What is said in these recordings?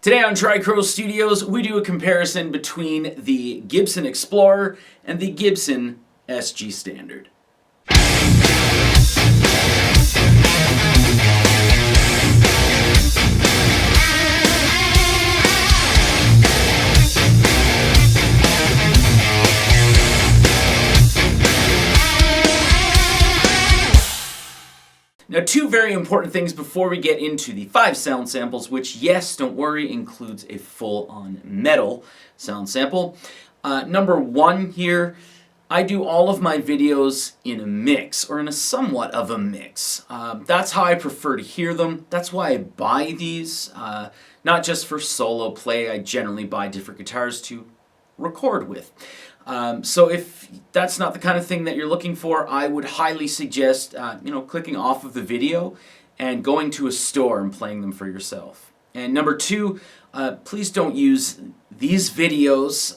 Today on Tricro Studios, we do a comparison between the Gibson Explorer and the Gibson SG Standard. Now, two very important things before we get into the 5 sound samples, which, yes, don't worry, includes a full-on metal sound sample. Number one here, I do all of my videos in a mix, or in a somewhat of a mix. That's how I prefer to hear them. That's why I buy these, not just for solo play. I generally buy different guitars to record with. So if that's not the kind of thing that you're looking for, I would highly suggest clicking off of the video and going to a store and playing them for yourself. And number two, please don't use these videos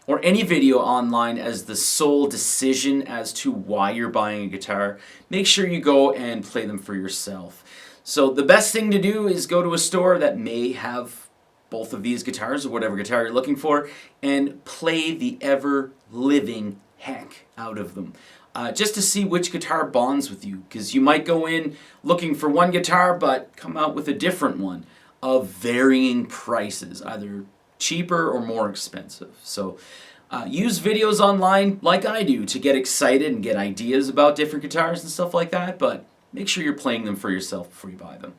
or any video online as the sole decision as to why you're buying a guitar. Make sure you go and play them for yourself. So the best thing to do is go to a store that may have both of these guitars, or whatever guitar you're looking for, and play the ever-living heck out of them. Just to see which guitar bonds with you, because you might go in looking for one guitar, but come out with a different one of varying prices, either cheaper or more expensive. So use videos online like I do to get excited and get ideas about different guitars and stuff like that, but make sure you're playing them for yourself before you buy them.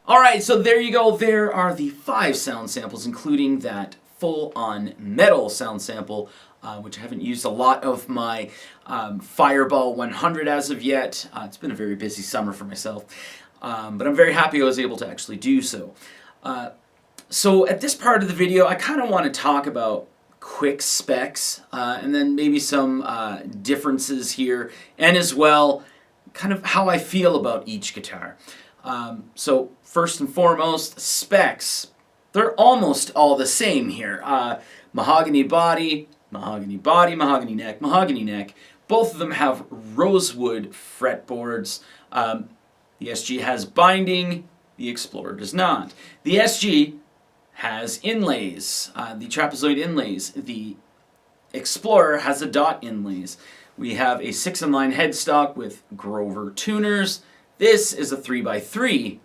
Alright, so there you go. There are the 5 sound samples, including that full-on metal sound sample, which I haven't used a lot of my Fireball 100 as of yet. It's been a very busy summer for myself, but I'm very happy I was able to actually do so. So at this part of the video, I kind of want to talk about quick specs, and then maybe some differences here, and as well, kind of how I feel about each guitar. So first and foremost, specs. They're almost all the same here. Mahogany body, mahogany body, mahogany neck, mahogany neck. Both of them have rosewood fretboards. The SG has binding, the Explorer does not. The SG has inlays, the trapezoid inlays. The Explorer has a dot inlays. We have a 6-in-line headstock with Grover tuners. This is a 3x3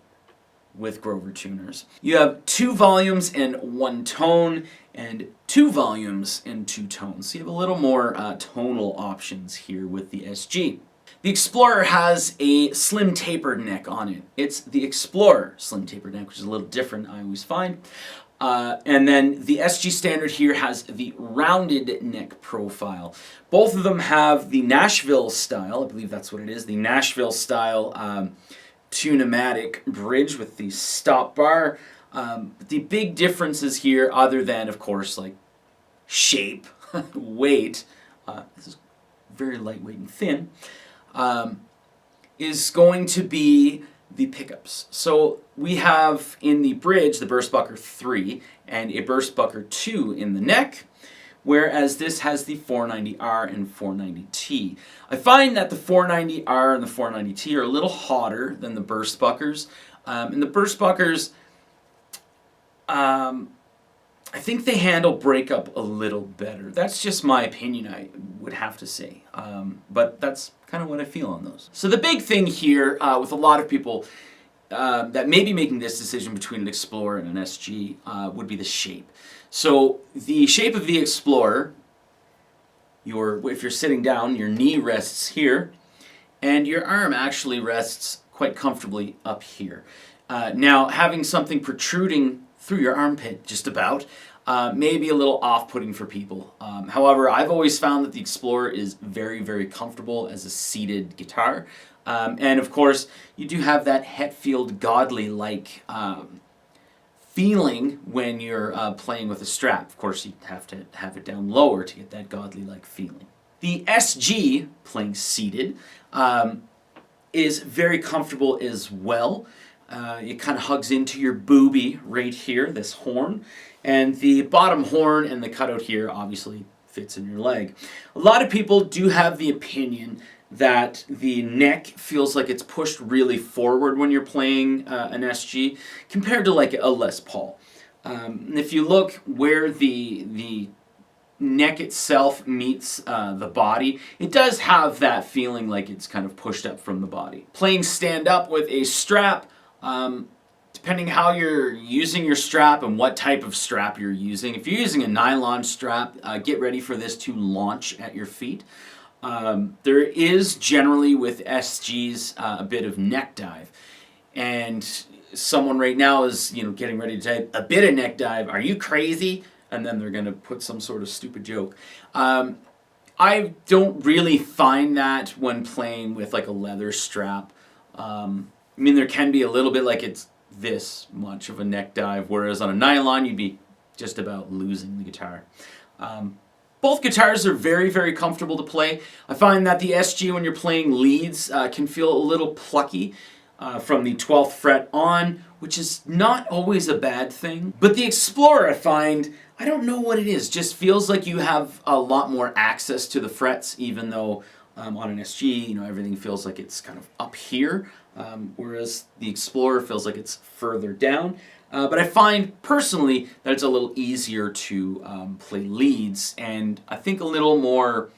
with Grover tuners. You have 2 volumes and 1 tone, and 2 volumes and 2 tones. So you have a little more tonal options here with the SG. The Explorer has a slim tapered neck on it. It's the Explorer slim tapered neck, which is a little different, I always find. And then the SG Standard here has the rounded neck profile. Both of them have the Nashville style, I believe that's what it is, the Nashville style tune-o-matic bridge with the stop bar. The big differences here, other than, of course, like shape, weight, this is very lightweight and thin, is going to be the pickups. So we have in the bridge the Burstbucker 3 and a Burstbucker 2 in the neck, whereas this has the 490R and 490T. I find that the 490R and the 490T are a little hotter than the Burstbuckers. And the Burstbuckers, I think they handle Breakup a little better. That's just my opinion, I would have to say. But that's kind of what I feel on those. So the big thing here with a lot of people that may be making this decision between an Explorer and an SG would be the shape. So the shape of the Explorer, if you're sitting down, your knee rests here, and your arm actually rests quite comfortably up here. Now, having something protruding through your armpit, just about, may be a little off-putting for people. However, I've always found that the Explorer is very, very comfortable as a seated guitar. And of course, you do have that Hetfield Godly-like feeling when you're playing with a strap. Of course, you have to have it down lower to get that Godly-like feeling. The SG, playing seated, is very comfortable as well. It kind of hugs into your boobie right here, this horn. And the bottom horn and the cutout here obviously fits in your leg. A lot of people do have the opinion that the neck feels like it's pushed really forward when you're playing an SG compared to like a Les Paul. And if you look where the neck itself meets the body, it does have that feeling like it's kind of pushed up from the body. Playing stand up with a strap, depending how you're using your strap and what type of strap you're using. If you're using a nylon strap, get ready for this to launch at your feet. There is generally with SGs a bit of neck dive, and someone right now is getting ready to type a bit of neck dive. Are you crazy? And then they're going to put some sort of stupid joke. I don't really find that when playing with like a leather strap. I mean, there can be a little bit like it's this much of a neck dive, whereas on a nylon you'd be just about losing the guitar. Both guitars are very, very comfortable to play. I find that the SG, when you're playing leads, can feel a little plucky from the 12th fret on, which is not always a bad thing. But the Explorer, I find, I don't know what it is, just feels like you have a lot more access to the frets, even though on an SG, everything feels like it's kind of up here, whereas the Explorer feels like it's further down. But I find, personally, that it's a little easier to play leads, and I think a little more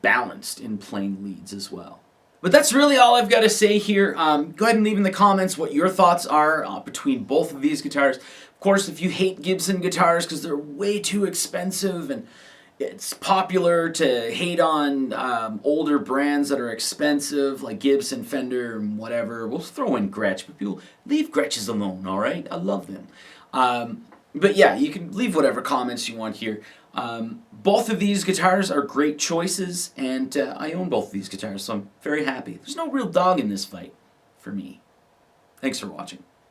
balanced in playing leads as well. But that's really all I've got to say here. Go ahead and leave in the comments what your thoughts are between both of these guitars. Of course, if you hate Gibson guitars because they're way too expensive and it's popular to hate on older brands that are expensive, like Gibson, Fender, and whatever. We'll throw in Gretsch, but people, leave Gretches alone, all right? I love them. But yeah, you can leave whatever comments you want here. Both of these guitars are great choices, and I own both of these guitars, so I'm very happy. There's no real dog in this fight for me. Thanks for watching.